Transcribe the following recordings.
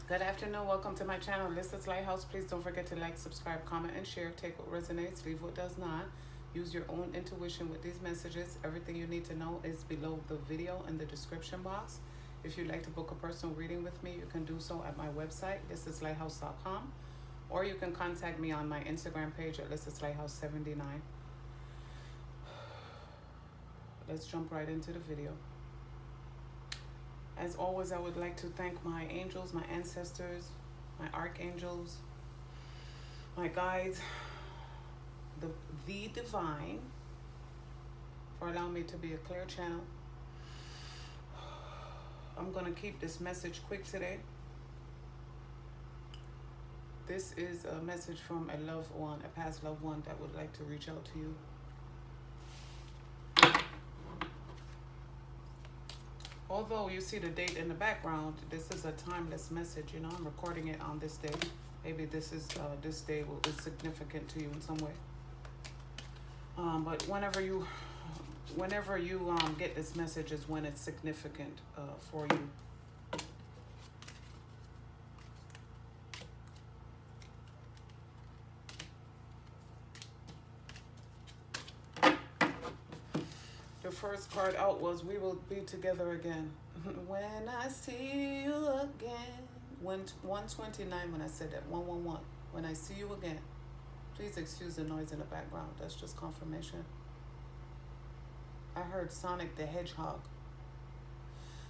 Good afternoon. Welcome to my channel, 𝓂LISSA'S Lighthouse. Please don't forget to like, subscribe, comment, and share. Take what resonates, leave what does not. Use your own intuition with these messages. Everything you need to know is below the video in the description box. If you'd like to book a personal reading with me, you can do so at my website, 𝓂LISSA'SLighthouse.com, or you can contact me on my Instagram page at 𝓂LISSA'SLighthouse79. Let's jump right into the video. As always, I would like to thank my angels, my ancestors, my archangels, my guides, the divine, for allowing me to be a clear channel. I'm going to keep this message quick today. This is a message from a loved one, a past loved one that would like to reach out to you. Although you see the date in the background, this is a timeless message. You know, I'm recording it on this day. Maybe this day is significant to you in some way. But whenever you get this message is when it's significant for you. The first card out was "We will be together again." When I see you again. 129 when I said that. 111. When I see you again. Please excuse the noise in the background. That's just confirmation. I heard Sonic the Hedgehog.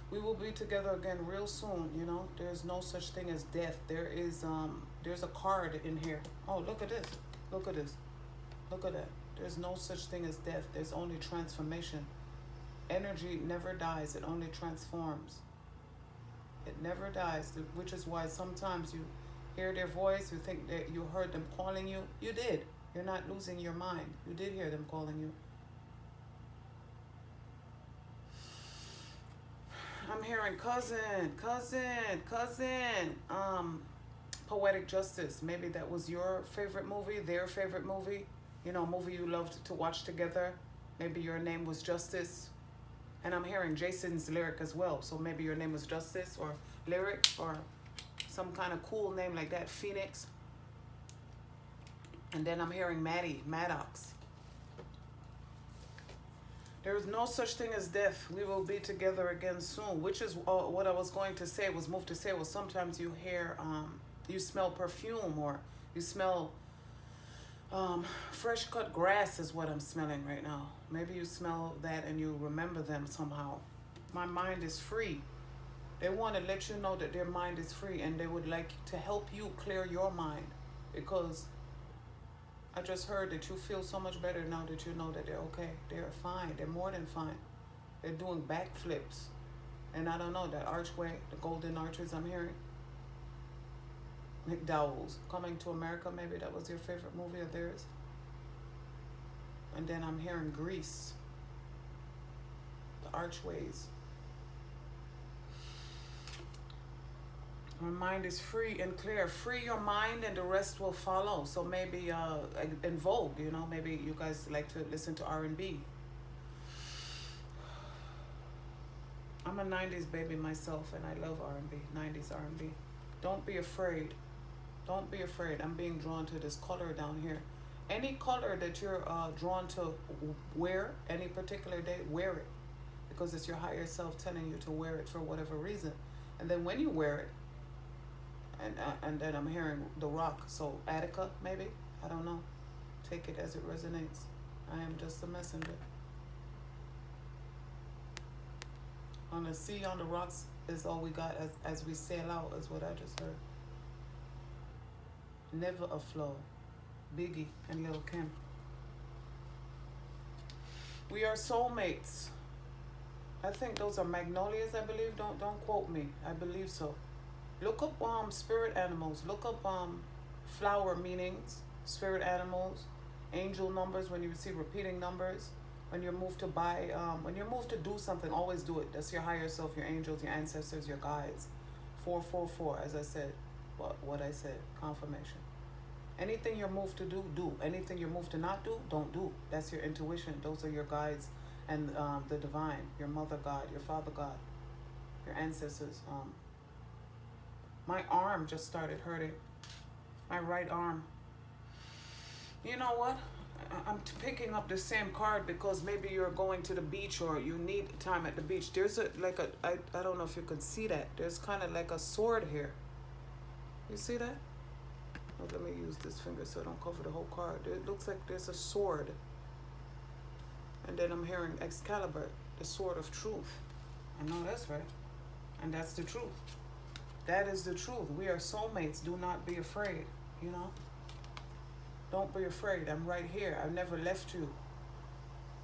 We will be together again real soon, you know. There's no such thing as death. There's a card in here. Oh, look at this. Look at this. Look at that. There's no such thing as death. There's only transformation. Energy never dies. It only transforms. It never dies, which is why sometimes you hear their voice, you think that you heard them calling you. You did. You're not losing your mind. You did hear them calling you. I'm hearing cousin. Poetic Justice. Maybe that was your favorite movie, their favorite movie. You know, a movie you loved to watch together. Maybe your name was Justice. And I'm hearing Jason's lyric as well. So maybe your name was Justice or Lyric or some kind of cool name like that, Phoenix. And then I'm hearing Maddox. There is no such thing as death. We will be together again soon, which is what I was going to say, was moved to say, was sometimes you hear, you smell perfume, or you smell fresh cut grass is what I'm smelling right now. Maybe you smell that and you remember them somehow. My mind is free. They want to let you know that their mind is free, and they would like to help you clear your mind, because I just heard that you feel so much better now that you know that they're okay. They're fine. They're more than fine. They're doing backflips. And I don't know, that archway, the golden arches I'm hearing. 𝓂LISSA'S, Coming to America, maybe that was your favorite movie of theirs. And then I'm hearing Greece. The archways. My mind is free and clear. Free your mind and the rest will follow. So maybe in Vogue, you know, maybe you guys like to listen to R&B. I'm a 90s baby myself, and I love R&B, 90s R&B. Don't be afraid. Don't be afraid. I'm being drawn to this color down here. Any color that you're drawn to wear any particular day, wear it. Because it's your higher self telling you to wear it for whatever reason. And then when you wear it, and then I'm hearing The Rock. So Attica, maybe? I don't know. Take it as it resonates. I am just a messenger. On the sea, on the rocks is all we got as we sail out, is what I just heard. Never a flow. Biggie and Lil Kim. We are soulmates. I think those are magnolias, I believe. Don't quote me. I believe so. Look up spirit animals. Look up flower meanings, spirit animals, angel numbers. When you see repeating numbers, when you're moved to buy, when you're moved to do something, always do it. That's your higher self, your angels, your ancestors, your guides. 444, as I said. What I said, confirmation. Anything you're moved to do, do. Anything you're moved to not do, don't do. That's your intuition. Those are your guides and the divine, your mother God, your father God, your ancestors. My arm just started hurting. My right arm. You know what? I'm picking up the same card because maybe you're going to the beach or you need time at the beach. There's I don't know if you can see that. There's kind of like a sword here. You see that? Oh, let me use this finger so I don't cover the whole card. It looks like there's a sword. And then I'm hearing Excalibur, the sword of truth. I know that's right. And that's the truth. That is the truth. We are soulmates. Do not be afraid, you know? Don't be afraid. I'm right here. I've never left you.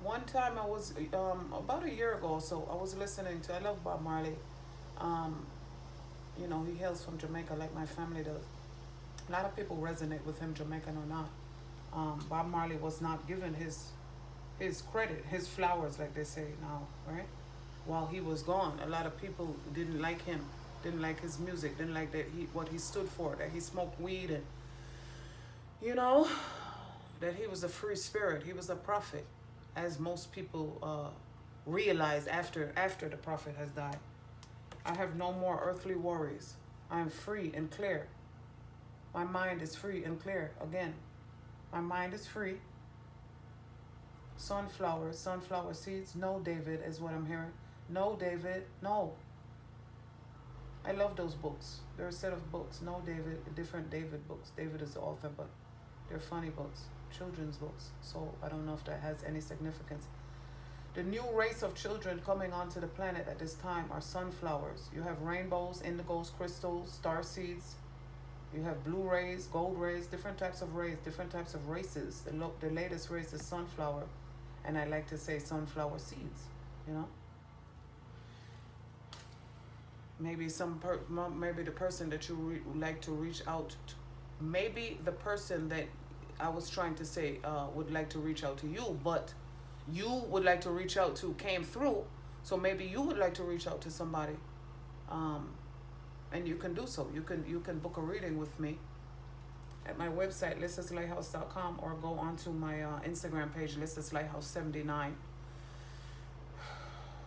One time I was, about a year ago or so, I was listening to, I love Bob Marley. You know, he hails from Jamaica like my family does. A lot of people resonate with him, Jamaican or not. Bob Marley was not given his credit, his flowers, like they say now, right? While he was gone, a lot of people didn't like him, didn't like his music, didn't like what he stood for, that he smoked weed and, you know, that he was a free spirit. He was a prophet, as most people realize after the prophet has died. I have no more earthly worries. I am free and clear. My mind is free and clear. Again, my mind is free. Sunflower seeds. No, David, is what I'm hearing. No, David, no. I love those books. They're a set of books. No, David, different David books. David is the author, but they're funny books, children's books. So I don't know if that has any significance. The new race of children coming onto the planet at this time are sunflowers. You have rainbows, indigos, crystals, star seeds. You have blue rays, gold rays, different types of rays, different types of races. The latest race is sunflower. And I like to say sunflower seeds, you know. Maybe maybe the person that you like to reach out to, maybe the person that I was trying to say would like to reach out to you, but you would like to reach out to came through. So maybe you would like to reach out to somebody, and you can do so. You can book a reading with me at my website, 𝓂LISSA'S.com, or go onto my Instagram page, 𝓂LISSA'S_Lighthouse79.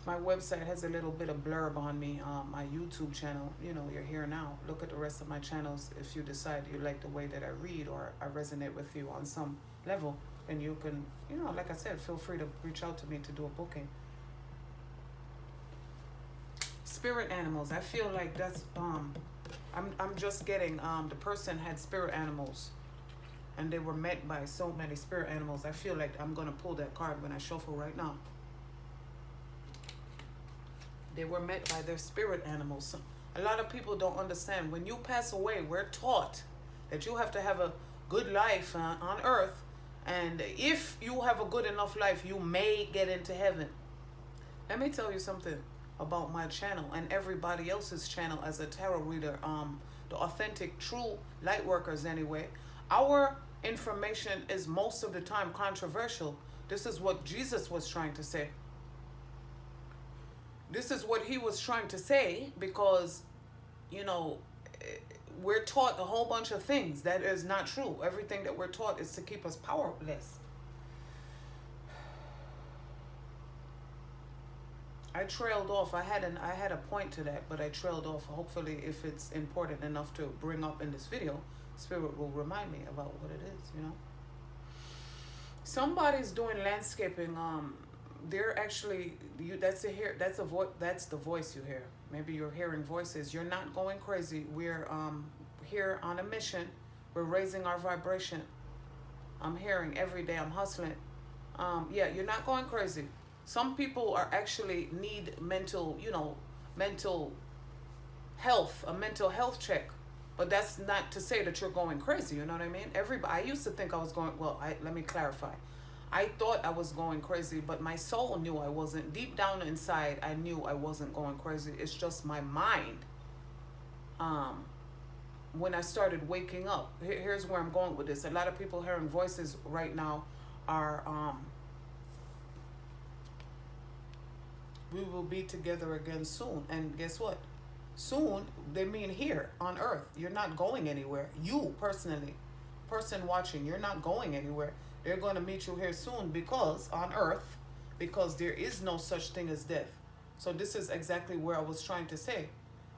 My website has a little bit of blurb on me. My YouTube channel, you know, you're here now. Look at the rest of my channels. If you decide you like the way that I read or I resonate with you on some level, then you can, you know, like I said, feel free to reach out to me to do a booking. Spirit animals. I feel like that's I'm just getting the person had spirit animals and they were met by so many spirit animals. I feel like I'm gonna pull that card when I shuffle right now. They were met by their spirit animals. A lot of people don't understand. When you pass away, we're taught that you have to have a good life on earth, and if you have a good enough life, you may get into heaven. Let me tell you something about my channel and everybody else's channel as a tarot reader, the authentic, true light workers anyway. Our information is most of the time controversial. This is what Jesus was trying to say. This is what he was trying to say because, you know, we're taught a whole bunch of things that is not true. Everything that we're taught is to keep us powerless. I trailed off. I had a point to that, but I trailed off. Hopefully, if it's important enough to bring up in this video, Spirit will remind me about what it is, you know. Somebody's doing landscaping. They're actually that's the voice you hear. Maybe you're hearing voices. You're not going crazy. We're here on a mission. We're raising our vibration. I'm hearing every day. I'm hustling. Yeah, you're not going crazy. Some people are actually need mental health, a mental health check. But that's not to say that you're going crazy. You know what I mean? I used to think I was going. Well, let me clarify. I thought I was going crazy, but my soul knew I wasn't. Deep down inside, I knew I wasn't going crazy. It's just my mind. When I started waking up, here's where I'm going with this. A lot of people hearing voices right now are, we will be together again soon. And guess what? Soon, they mean here on earth. You're not going anywhere. You personally, person watching, you're not going anywhere. They're going to meet you here soon because on earth, because there is no such thing as death. So this is exactly where I was trying to say.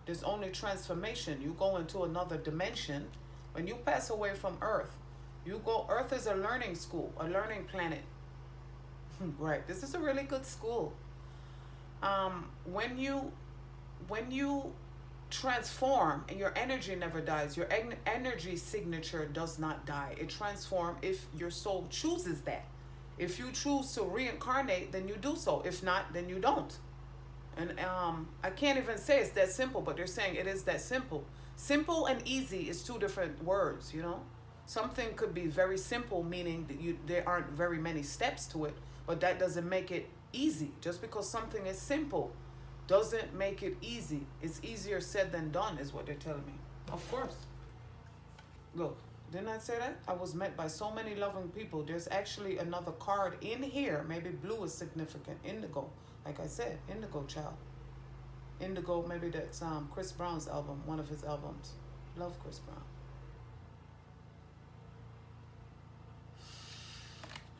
There's only transformation. You go into another dimension. When you pass away from Earth, Earth is a learning school, a learning planet. Right. This is a really good school. When you transform, and your energy never dies, your energy signature does not die. It transforms if your soul chooses that. If you choose to reincarnate, then you do so. If not, then you don't. And I can't even say it's that simple, but they're saying it is that simple. Simple and easy is two different words, you know. Something could be very simple, meaning that there aren't very many steps to it, but that doesn't make it easy. Just because something is simple doesn't make it easy. It's easier said than done, is what they're telling me. Of course. Look, didn't I say that? I was met by so many loving people. There's actually another card in here. Maybe blue is significant. Indigo. Like I said, Indigo child. Indigo, maybe that's Chris Brown's album, one of his albums. Love Chris Brown.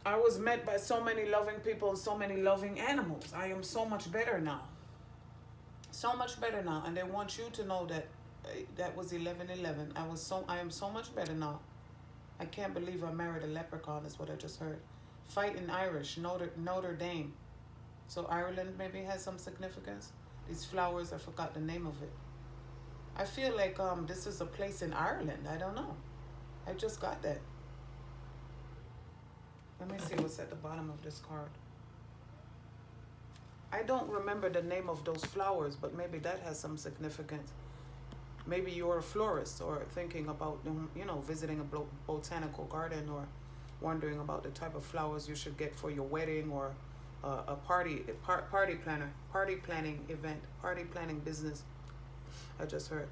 I was met by so many loving people and so many loving animals. I am so much better now. So much better now. And they want you to know that that was 11/11. I am so much better now. I can't believe I married a leprechaun, is what I just heard. Fight in Irish, Notre Dame. So Ireland maybe has some significance. These flowers, I forgot the name of it. I feel like this is a place in Ireland. I don't know. I just got that. Let me see what's at the bottom of this card. I don't remember the name of those flowers, but maybe that has some significance. Maybe you're a florist or thinking about, visiting a botanical garden or wondering about the type of flowers you should get for your wedding or a party planning event, party planning business. I just heard.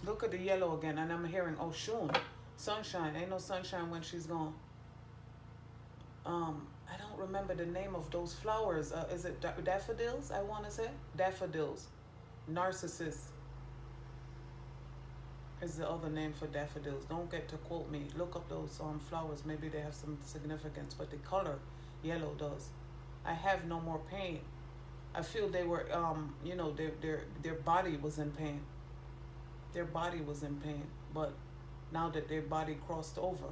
Look at the yellow again, and I'm hearing Oshun, sunshine. Ain't no sunshine when she's gone. I don't remember the name of those flowers. Is it daffodils? I want to say daffodils. Narcissus is the other name for daffodils. Don't get to quote me. Look up those flowers. Maybe they have some significance, but the color yellow does. I have no more pain. I feel they were, their body was in pain. Their body was in pain, but now that their body crossed over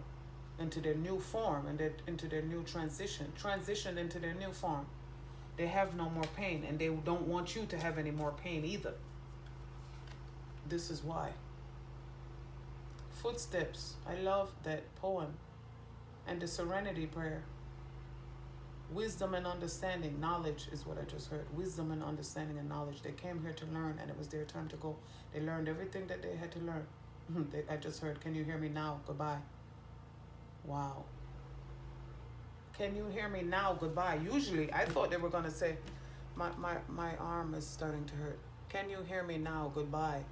into their new form and into their new transition into their new form, they have no more pain, and they don't want you to have any more pain either. This is why. Footsteps. I love that poem. And the serenity prayer. Wisdom and understanding. Knowledge is what I just heard. Wisdom and understanding and knowledge. They came here to learn, and it was their time to go. They learned everything that they had to learn. I just heard, can you hear me now? Goodbye. Wow. Can you hear me now? Goodbye. Usually, I thought they were going to say, my arm is starting to hurt. Can you hear me now? Goodbye.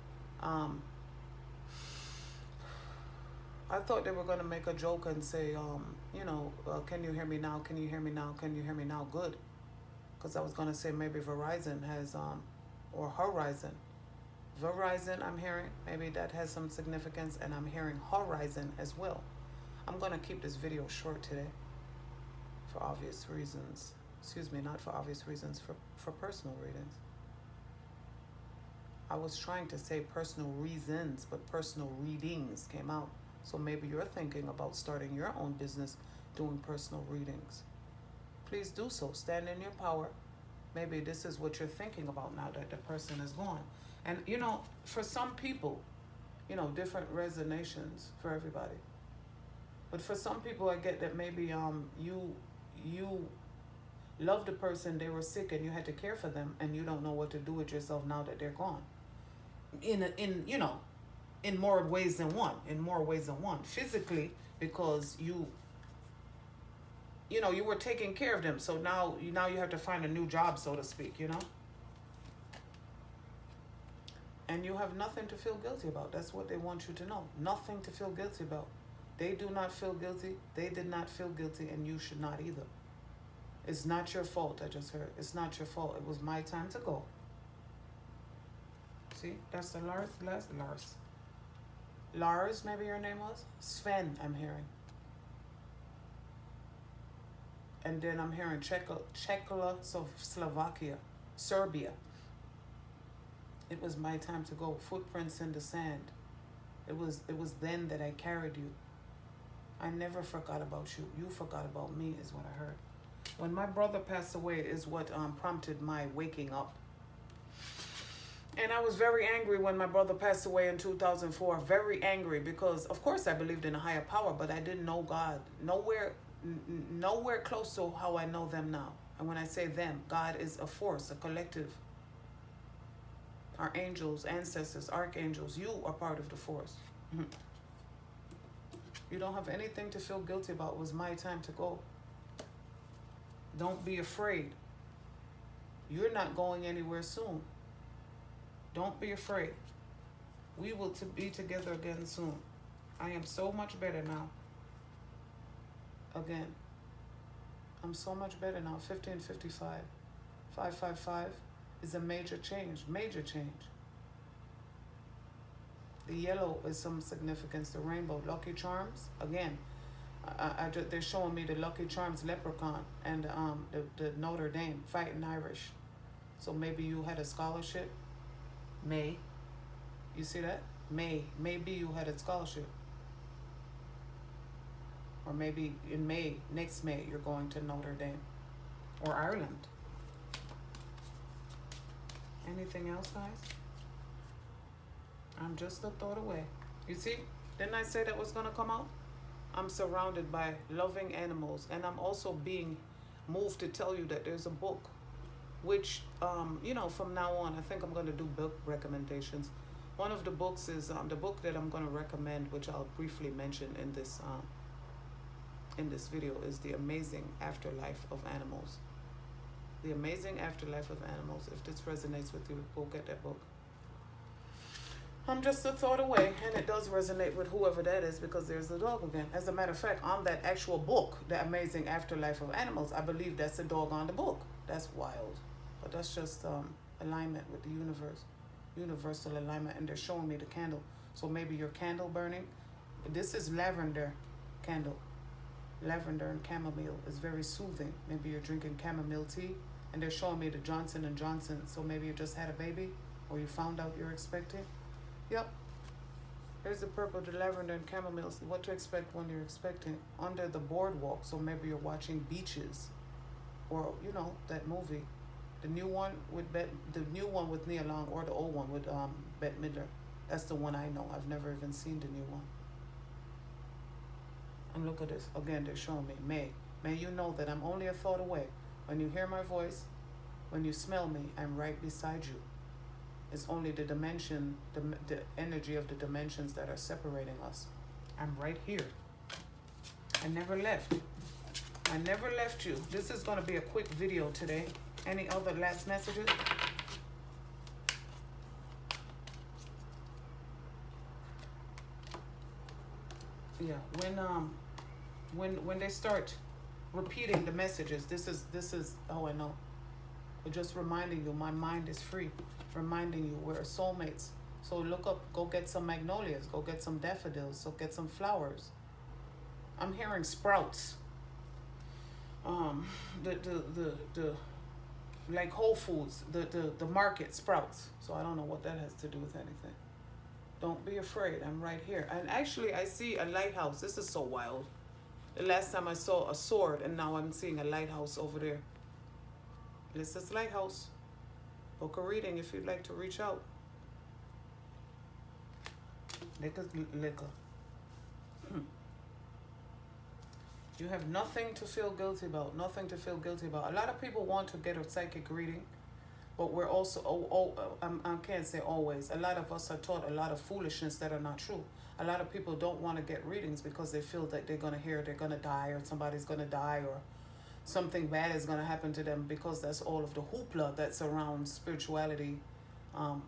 I thought they were going to make a joke and say, can you hear me now? Can you hear me now? Can you hear me now? Good. Because I was going to say maybe Verizon has, or Horizon. Verizon, I'm hearing. Maybe that has some significance. And I'm hearing Horizon as well. I'm going to keep this video short today. For obvious reasons. Excuse me, not for obvious reasons. For personal reasons. I was trying to say personal reasons, but personal readings came out. So maybe you're thinking about starting your own business doing personal readings. Please do so. Stand in your power. Maybe this is what you're thinking about now that the person is gone. And, for some people, different resonations for everybody. But for some people, I get that maybe you loved the person, they were sick, and you had to care for them, and you don't know what to do with yourself now that they're gone. In more ways than one. Physically, because you were taking care of them. So now you have to find a new job, so to speak, And you have nothing to feel guilty about. That's what they want you to know. Nothing to feel guilty about. They do not feel guilty. They did not feel guilty, and you should not either. It's not your fault, I just heard. It's not your fault. It was my time to go. See, that's the Lars. Lars, maybe your name was? Sven, I'm hearing. and then I'm hearing Czechoslovakia, Serbia. It was my time to go. Footprints in the sand. It was then that I carried you. I never forgot about you. You forgot about me, is what I heard. When my brother passed away is what prompted my waking up. And I was very angry when my brother passed away in 2004. Very angry because, of course, I believed in a higher power, but I didn't know God. Nowhere close to how I know them now. And when I say them, God is a force, a collective. Our angels, ancestors, archangels, you are part of the force. You don't have anything to feel guilty about. It was my time to go. Don't be afraid. You're not going anywhere soon. Don't be afraid. We will be together again soon. I am so much better now. Again. I'm so much better now. 1555. 555 is a major change. Major change. The yellow is some significance. The rainbow. Lucky Charms. Again. They're showing me the Lucky Charms leprechaun and the Notre Dame fighting Irish. So maybe you had a scholarship. May. You see that? Maybe you had a scholarship. Or maybe in May, next May, you're going to Notre Dame. Or Ireland. Anything else, guys? I'm just a thought away. You see? Didn't I say that was going to come out? I'm surrounded by loving animals. And I'm also being moved to tell you that there's a book. Which, from now on, I think I'm going to do book recommendations. One of the books is the book that I'm going to recommend, which I'll briefly mention in this video, is The Amazing Afterlife of Animals. The Amazing Afterlife of Animals. If this resonates with you, go get that book. I'm just a thought away, and it does resonate with whoever that is because there's the dog again. As a matter of fact, on that actual book, The Amazing Afterlife of Animals, I believe that's the dog on the book. That's wild. But that's just alignment with the universe, universal alignment. And they're showing me the candle. So maybe your candle burning. This is lavender candle. Lavender and chamomile is very soothing. Maybe you're drinking chamomile tea. And they're showing me the Johnson & Johnson. So maybe you just had a baby or you found out you're expecting. Yep. Here's the purple, the lavender and chamomile. What to expect when you're expecting. Under the boardwalk. So maybe you're watching Beaches. Or, that movie. The new one with Nia Long, or the old one with Bette Midler. That's the one I know. I've never even seen the new one. And look at this. Again, they're showing me May. May you know that I'm only a thought away. When you hear my voice, when you smell me, I'm right beside you. It's only the dimension, the energy of the dimensions that are separating us. I'm right here. I never left. I never left you. This is going to be a quick video today. Any other last messages? Yeah, when they start repeating the messages, this is oh, I know. We're just reminding you, my mind is free. Reminding you we're soulmates. So look up, go get some magnolias, go get some daffodils, go get some flowers. I'm hearing sprouts. The like Whole Foods, the market sprouts. So I don't know what that has to do with anything. Don't be afraid. I'm right here. And actually, I see a lighthouse. This is so wild. The last time I saw a sword, and now I'm seeing a lighthouse over there. 𓂀LISSA'S Lighthouse. Book a reading if you'd like to reach out. Liquor. You have nothing to feel guilty about. Nothing to feel guilty about. A lot of people want to get a psychic reading, but we're also, I can't say always. A lot of us are taught a lot of foolishness that are not true. A lot of people don't want to get readings because they feel that they're going to hear they're going to die, or somebody's going to die, or something bad is going to happen to them, because that's all of the hoopla that surrounds spirituality. And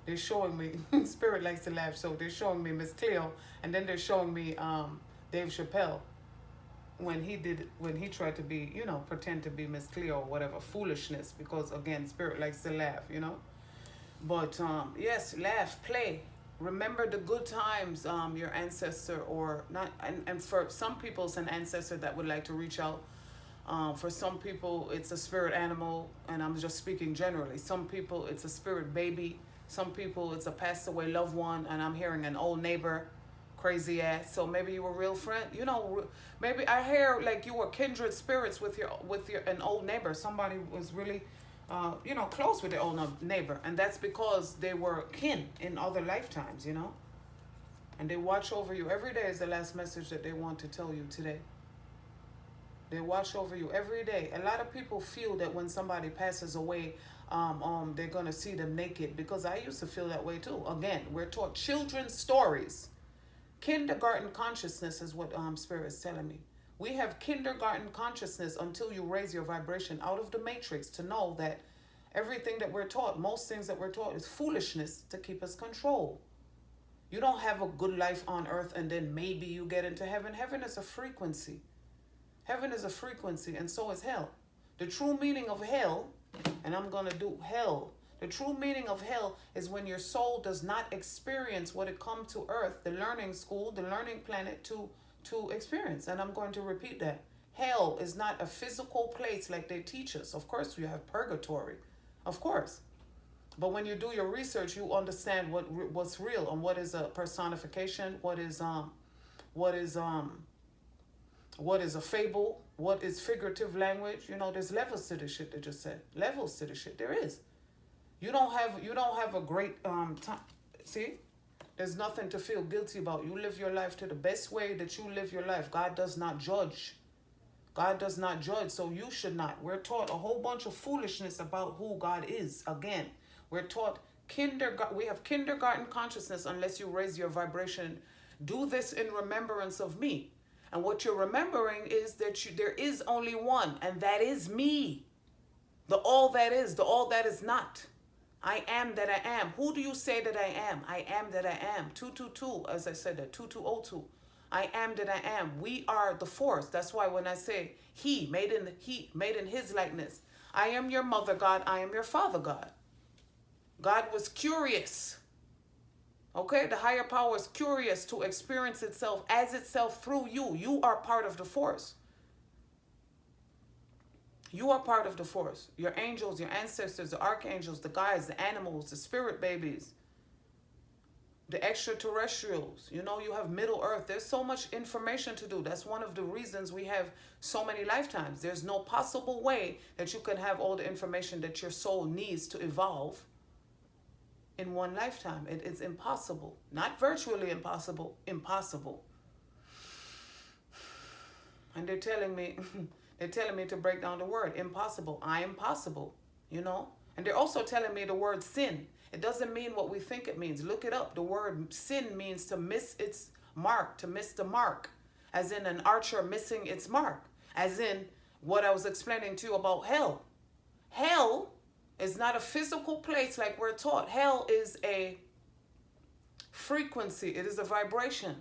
they're showing me, Spirit likes to laugh, so they're showing me Miss Cleo, and then they're showing me Dave Chappelle. When he tried to be, pretend to be Miss Cleo or whatever, foolishness, because again, Spirit likes to laugh, But yes, laugh, play. Remember the good times, your ancestor, or not, and for some people it's an ancestor that would like to reach out. For some people, it's a spirit animal, and I'm just speaking generally. Some people, it's a spirit baby. Some people, it's a passed away loved one, and I'm hearing an old neighbor, crazy ass. So maybe you were a real friend. You know, maybe I hear like you were kindred spirits with your an old neighbor. Somebody was really, close with their old neighbor, and that's because they were kin in other lifetimes. And they watch over you every day. Is the last message that they want to tell you today. They watch over you every day. A lot of people feel that when somebody passes away, they're going to see them naked, because I used to feel that way too. Again, we're taught children's stories. Kindergarten consciousness is what Spirit is telling me. We have kindergarten consciousness until you raise your vibration out of the matrix to know that everything that we're taught, most things that we're taught, is foolishness to keep us controlled. You don't have a good life on earth and then maybe you get into heaven. Heaven is a frequency. Heaven is a frequency, and so is hell. The true meaning of hell, and I'm going to do hell. The true meaning of hell is when your soul does not experience what it come to earth, the learning school, the learning planet to experience. And I'm going to repeat that. Hell is not a physical place like they teach us. Of course, you have purgatory. Of course. But when you do your research, you understand what's real and what is a personification, what is a fable, what is figurative language. There's levels to this shit they just said. Levels to this shit. There is. You don't have a great time. See? There's nothing to feel guilty about. You live your life to the best way that you live your life. God does not judge. God does not judge, so you should not. We're taught a whole bunch of foolishness about who God is. Again, we're taught we have kindergarten consciousness unless you raise your vibration. Do this in remembrance of me. And what you're remembering is that there is only one, and that is me. The all that is, the all that is not. I am that I am. Who do you say that I am? I am that I am. 222, as I said, that 2202. I am that I am. We are the force. That's why when I say he, made in his likeness. I am your mother God. I am your father God. God was curious. Okay, the higher power is curious to experience itself as itself through you. You are part of the force. You are part of the force. Your angels, your ancestors, the archangels, the guides, the animals, the spirit babies, the extraterrestrials. You have Middle Earth. There's so much information to do. That's one of the reasons we have so many lifetimes. There's no possible way that you can have all the information that your soul needs to evolve in one lifetime. It is impossible. Not virtually impossible. Impossible. And they're telling me to break down the word impossible. I am possible, And they're also telling me the word sin. It doesn't mean what we think it means. Look it up. The word sin means to miss its mark, to miss the mark. As in an archer missing its mark. As in what I was explaining to you about hell. Hell is not a physical place like we're taught. Hell is a frequency. It is a vibration.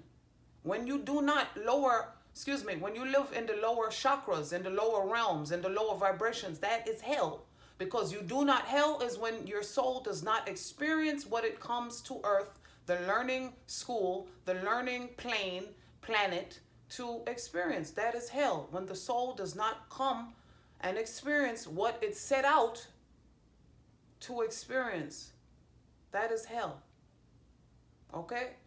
When you do not when you live in the lower chakras, in the lower realms, in the lower vibrations, that is hell. Because hell is when your soul does not experience what it comes to earth, the learning school, the learning planet to experience. That is hell. When the soul does not come and experience what it set out to experience. That is hell. Okay?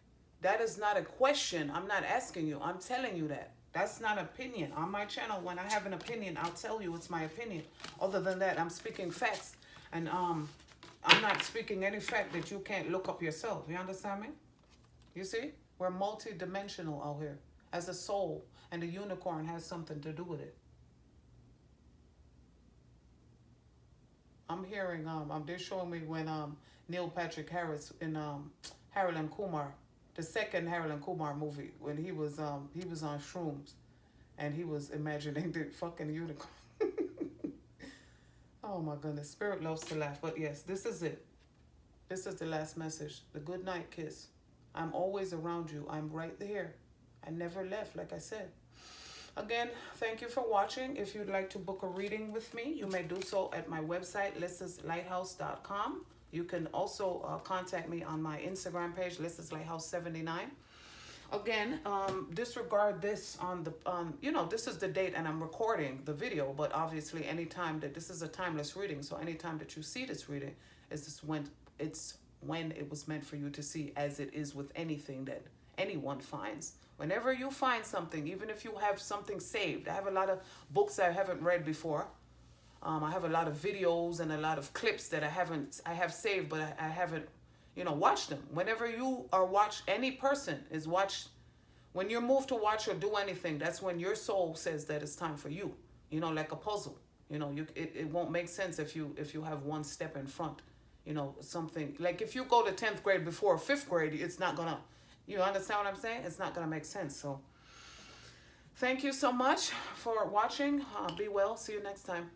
That is not a question. I'm not asking you. I'm telling you that. That's not opinion. On my channel, when I have an opinion, I'll tell you it's my opinion. Other than that, I'm speaking facts. And I'm not speaking any fact that you can't look up yourself. You understand me? You see? We're multi-dimensional out here. As a soul. And the unicorn has something to do with it. I'm hearing, they're showing me when Neil Patrick Harris in Harold and Kumar, the second Harold and Kumar movie, when he was on shrooms and he was imagining the fucking unicorn. Oh my goodness, Spirit loves to laugh. But yes, this is it. This is the last message, the good night kiss. I'm always around you. I'm right there. I never left, like I said. Again, thank you for watching. If you'd like to book a reading with me, you may do so at my website, 𝓂LISSA'S.com. You can also contact me on my Instagram page, 𝓂LISSA'S Lighthouse 79. Again, disregard this on the, you know, this is the date and I'm recording the video, but obviously anytime that this is a timeless reading, so anytime that you see this reading, is this when it was meant for you to see, as it is with anything that anyone finds. Whenever you find something, even if you have something saved, I have a lot of books I haven't read before. I have a lot of videos and a lot of clips that I have saved, but I haven't, you know, watched them. Whenever you are any person is watched, when you're moved to watch or do anything, that's when your soul says that it's time for you. You know, like a puzzle. You know, it won't make sense if you have one step in front. You know, something like if you go to 10th grade before 5th grade, it's not gonna, you understand what I'm saying? It's not gonna make sense. So thank you so much for watching. Be well. See you next time.